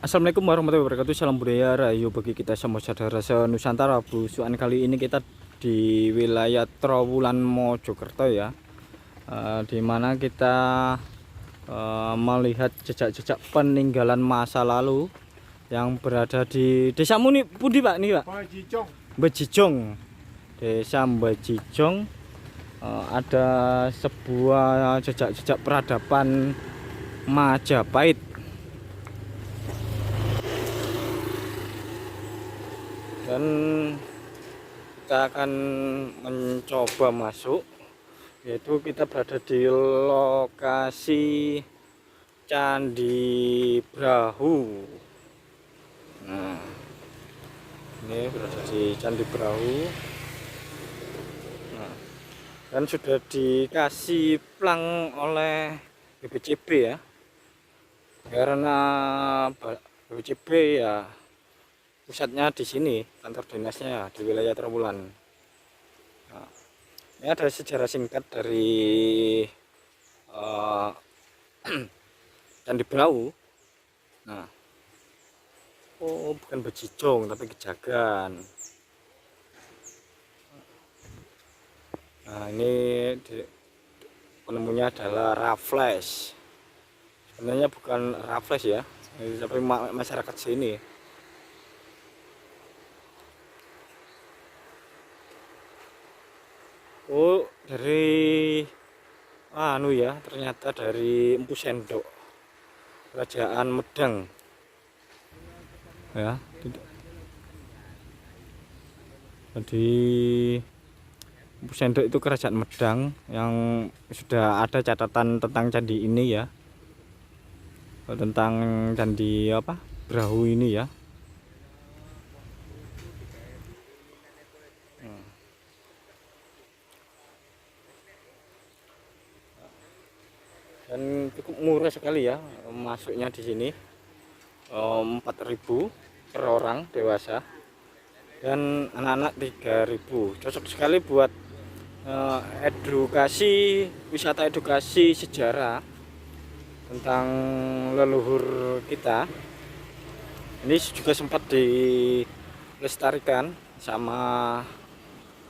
Assalamualaikum warahmatullahi wabarakatuh. Salam budaya rahayu bagi kita semua saudara se-Nusantara. Busukan kali ini kita di wilayah Trowulan Mojokerto ya, di mana kita melihat jejak-jejak peninggalan masa lalu yang berada di desamu nih, pundi Pak nih Pak? Bejijong. Desa Bejijong. Ada sebuah jejak-jejak peradaban Majapahit. Dan kita akan mencoba masuk, yaitu kita berada di lokasi Candi Brahu. Nah, ini berada di Candi Brahu. Nah, dan sudah dikasih plang oleh BPCB ya, karena BPCB ya pusatnya di sini, kantor dinasnya di wilayah Trowulan. Nah, ini ada sejarah singkat dari Candi Brahu. Nah, oh bukan Bejijong tapi Gejagan. Nah ini penemunya adalah Raffles. Sebenarnya bukan Raffles ya, tapi masyarakat sini. Oh, dari anu ya, ternyata dari Empu Sendok, Kerajaan Medang. Ya. Jadi Empu Sendok itu Kerajaan Medang yang sudah ada catatan tentang candi ini ya. Tentang Candi apa? Brahu ini ya. Dan cukup murah sekali ya masuknya di sini, 4.000 per orang dewasa dan anak-anak 3.000. Cocok sekali buat edukasi, wisata edukasi sejarah tentang leluhur kita. Ini juga sempat dilestarikan sama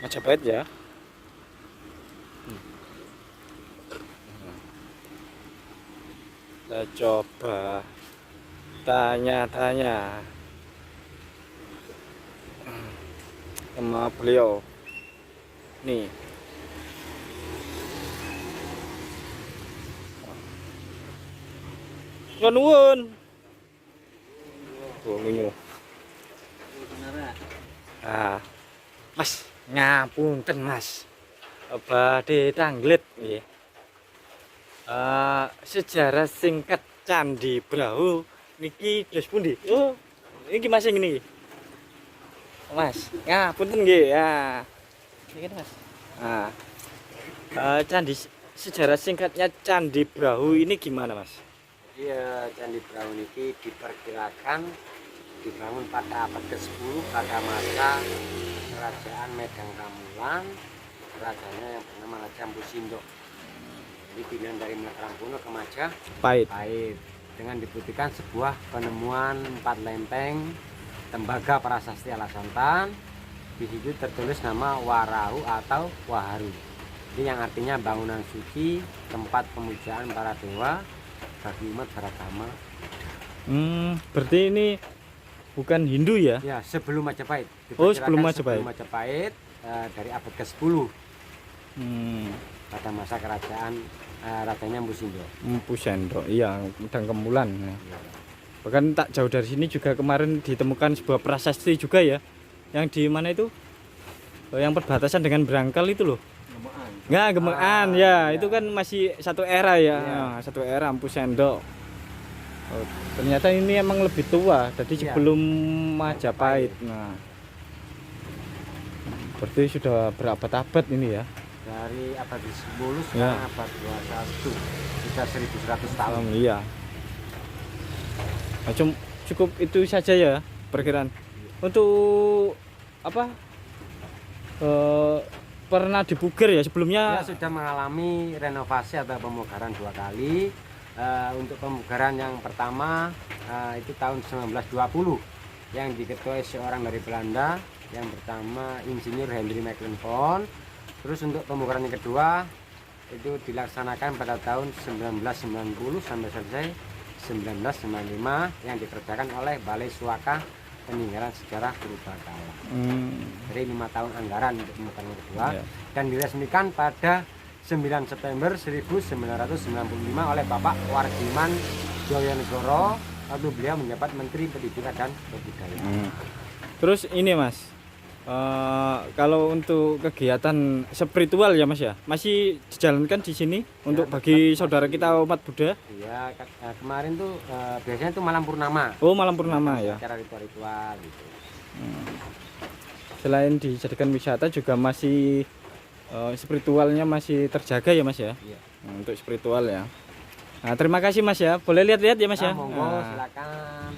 Majapahit ya. Kita coba tanya-tanya sama beliau nih. Nuwun. Ah, Mas, ngapunten Mas. Badhe tanglet nggih. Sejarah singkat Candi Brahu niki dos pundi? Oh, ini masih gini. Mas, ngapunten nggih. Ya. Ini kan Mas. Nah, sejarah singkatnya Candi Brahu ini gimana Mas? Iya, Candi Brahu niki diperkirakan dibangun pada abad ke-10 pada masa Kerajaan Medang Kamulan, rajanya yang bernama Raja Empu Sindok. Jadi pindah dari Mataram ke Majapahit dengan dibuktikan sebuah penemuan 4 lempeng tembaga prasasti Alasantan. Di situ tertulis nama Warahu atau Waharu. Ini yang artinya bangunan suci, tempat pemujaan para dewa bagi umat beragama. Berarti ini bukan Hindu ya? Ya, sebelum Majapahit. Oh, sebelum Majapahit. Sebelum Majapahit dari abad ke-10. Pada masa kerajaan rajanya Empu Sindok. Empu Sendok, iya, Medang Kamulan. Ya. Bahkan tak jauh dari sini juga kemarin ditemukan sebuah prasasti juga ya. Yang di mana itu? Yang perbatasan dengan Brangkal itu loh. Gemengan ya, itu kan masih satu era ya. Nah, satu era Empu Sendok. Oh, ternyata ini emang lebih tua dari sebelum Majapahit. Nah, berarti sudah berabad-abad ini ya. Dari abad ke-10 sekarang abad 21, sudah 1100 tahun. Iya. Nah, cukup itu saja ya perkiraan. Untuk apa? Pernah dipugar ya sebelumnya? Ya, sudah mengalami renovasi atau pemugaran 2 kali. Untuk pemugaran yang pertama itu tahun 1920 yang diketuai seorang dari Belanda yang pertama Insinyur Henry Mecklenburg. Terus untuk pemugaran yang kedua itu dilaksanakan pada tahun 1990 sampai selesai 1995 yang dikerjakan oleh Balai Suaka Peninggalan Sejarah Purbakala. Jadi 5 tahun anggaran untuk pemugaran yang kedua dan diresmikan pada 9 September 1995 oleh Bapak Warjiman Joyonegoro waktu beliau menjabat Menteri Pendidikan dan Kebudayaan. Terus ini Mas, kalau untuk kegiatan spiritual ya Mas ya, masih dijalankan di sini untuk bagi saudara kita umat Buddha? Iya, kemarin tuh biasanya tuh malam purnama. Oh, malam purnama ya. Acara ritual-ritual gitu. Selain dijadikan wisata juga masih spiritualnya masih terjaga ya Mas ya? Iya. Untuk spiritual ya. Nah, terima kasih Mas ya. Boleh lihat-lihat ya Mas ya? Monggo, silakan.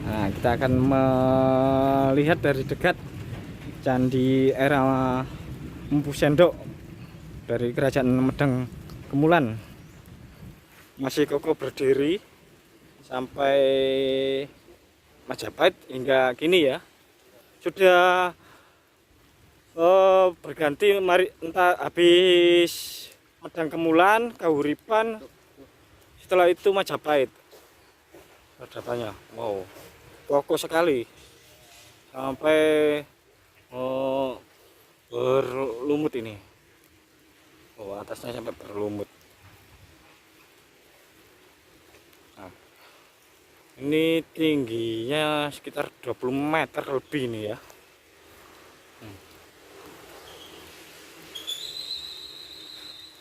Nah, kita akan melihat dari dekat Candi era Empu Sendok dari Kerajaan Medang Kemulan. Masih kokoh berdiri sampai Majapahit hingga kini ya. Sudah berganti entah habis Medang Kemulan, Kahuripan, setelah itu Majapahit. Peradabannya, wow, kokoh sekali sampai berlumut ini. Oh, atasnya sampai berlumut. Nah, ini tingginya sekitar 20 meter lebih ini ya.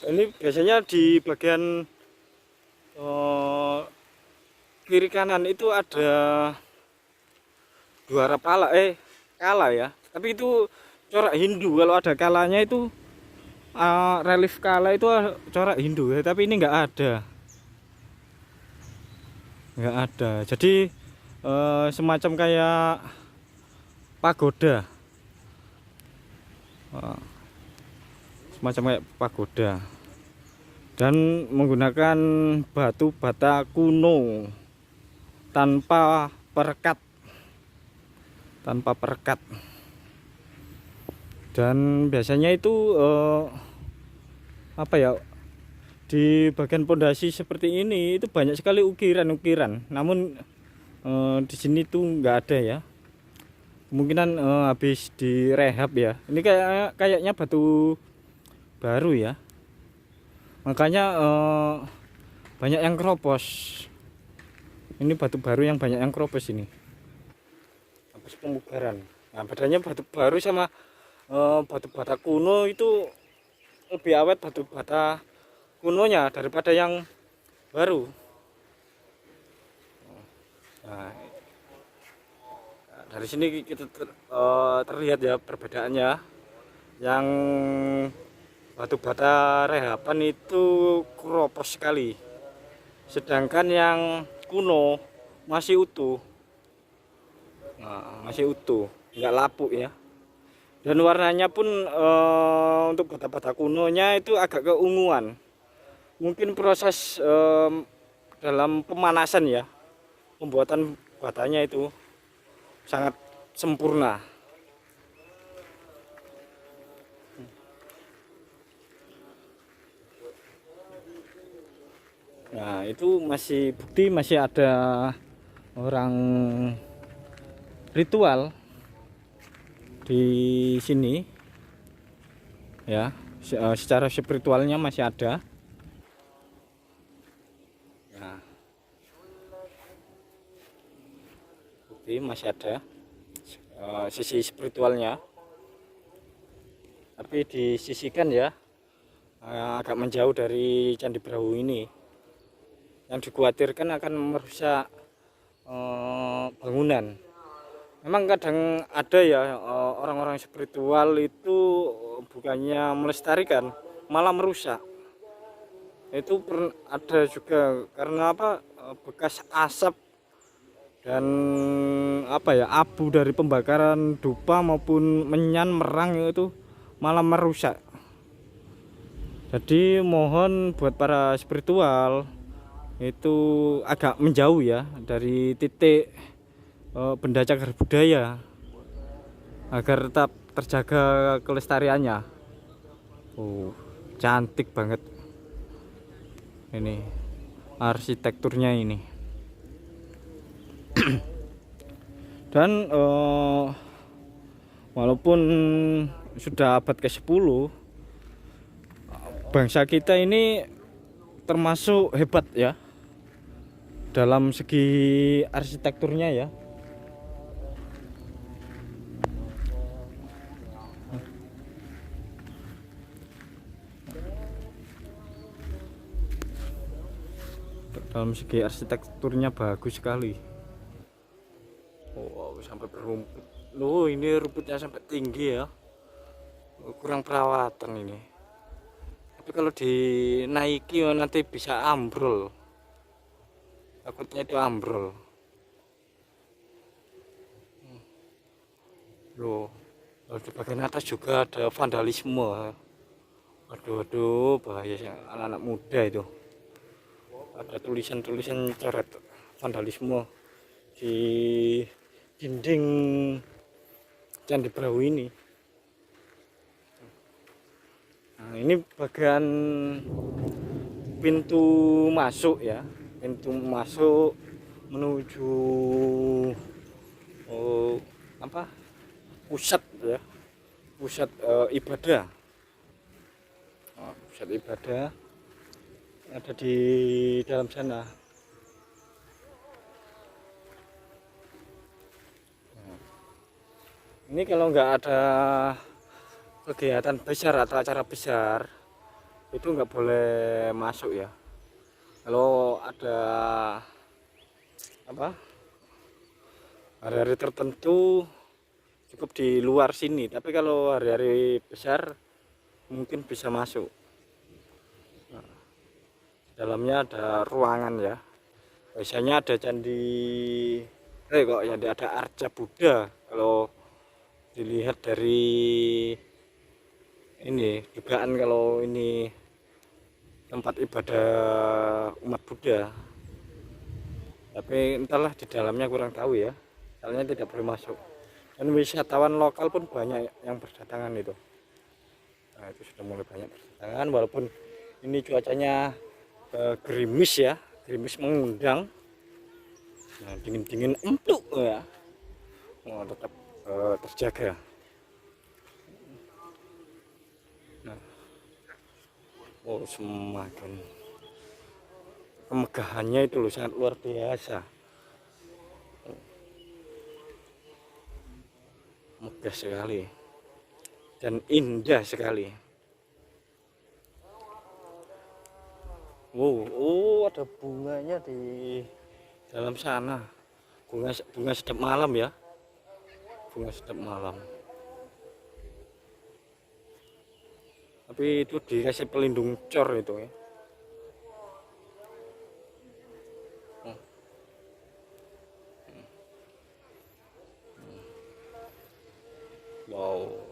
Ini biasanya di bagian kiri kanan itu ada dua kala ya, tapi itu corak Hindu. Kalau ada kalanya itu relief kala itu corak Hindu ya, tapi ini nggak ada, jadi semacam kayak pagoda, semacam kayak pagoda dan menggunakan batu bata kuno tanpa perekat, dan biasanya itu apa ya, di bagian pondasi seperti ini itu banyak sekali ukiran-ukiran, namun di sini tuh nggak ada ya, kemungkinan habis direhab ya. Ini kayaknya batu baru ya, makanya banyak yang keropos. Ini batu baru yang banyak yang keropos ini habis pemugaran. Nah, bedanya batu baru sama batu bata kuno itu lebih awet batu bata kunonya daripada yang baru. Nah, dari sini kita terlihat ya perbedaannya. Yang batu bata rehapan itu keropos sekali, sedangkan yang kuno masih utuh. Nah, masih utuh, nggak lapuk ya. Dan warnanya pun untuk bata-bata kunonya itu agak keunguan. Mungkin proses dalam pemanasan ya, pembuatan batanya itu sangat sempurna. Nah, itu masih bukti masih ada orang ritual di sini ya, secara spiritualnya masih ada. Nah, bukti masih ada sisi spiritualnya, tapi disisikan ya, agak menjauh dari Candi Brahu ini, yang dikhawatirkan akan merusak bangunan. Memang kadang ada ya orang-orang spiritual itu bukannya melestarikan, malah merusak. Itu ada juga karena apa, bekas asap dan apa ya, abu dari pembakaran dupa maupun menyan merang itu malah merusak. Jadi mohon buat para spiritual itu agak menjauh ya dari titik benda cagar budaya agar tetap terjaga kelestariannya. Cantik banget ini arsitekturnya ini. Dan walaupun sudah abad ke-10, bangsa kita ini termasuk hebat ya dalam segi arsitekturnya ya. Dalam segi arsitekturnya bagus sekali. Wow, sampai berumput. Loh, ini rumputnya sampai tinggi ya. Kurang perawatan ini. Tapi kalau dinaiki nanti bisa ambrol. Takutnya itu ambrol. Loh, di bagian atas juga ada vandalisme. Aduh, bahaya anak-anak muda itu. Ada tulisan-tulisan coret vandalisme di dinding Candi Brahu ini. Nah, ini bagian pintu masuk ya, pintu masuk menuju pusat ya, pusat ibadah. Pusat ibadah ada di dalam sana. Ini kalau nggak ada kegiatan besar atau acara besar itu nggak boleh masuk ya. Kalau ada hari-hari tertentu cukup di luar sini, tapi kalau hari-hari besar mungkin bisa masuk. Nah, dalamnya ada ruangan ya, biasanya ada ada arca Buddha. Kalau dilihat dari ini dugaan, kalau ini tempat ibadah umat Buddha, tapi entahlah di dalamnya kurang tahu ya, soalnya tidak boleh masuk. Dan wisatawan lokal pun banyak yang berdatangan itu. Nah, itu sudah mulai banyak berdatangan, walaupun ini cuacanya gerimis ya, gerimis mengundang. Nah, dingin-dingin empuk ya, tetap terjaga. Nah, semakin kemegahannya itu loh, sangat luar biasa, megah sekali dan indah sekali. Ada bunganya di dalam sana, bunga sedap malam ya, bunga sedap malam. Tapi itu dikasih pelindung cor itu ya. Wow.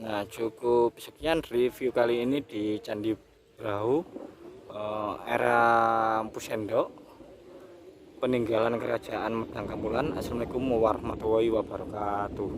Nah, cukup sekian review kali ini di Candi Brahu era Empu Sendok, peninggalan kerajaan Medang Kamulan. Assalamualaikum warahmatullahi wabarakatuh.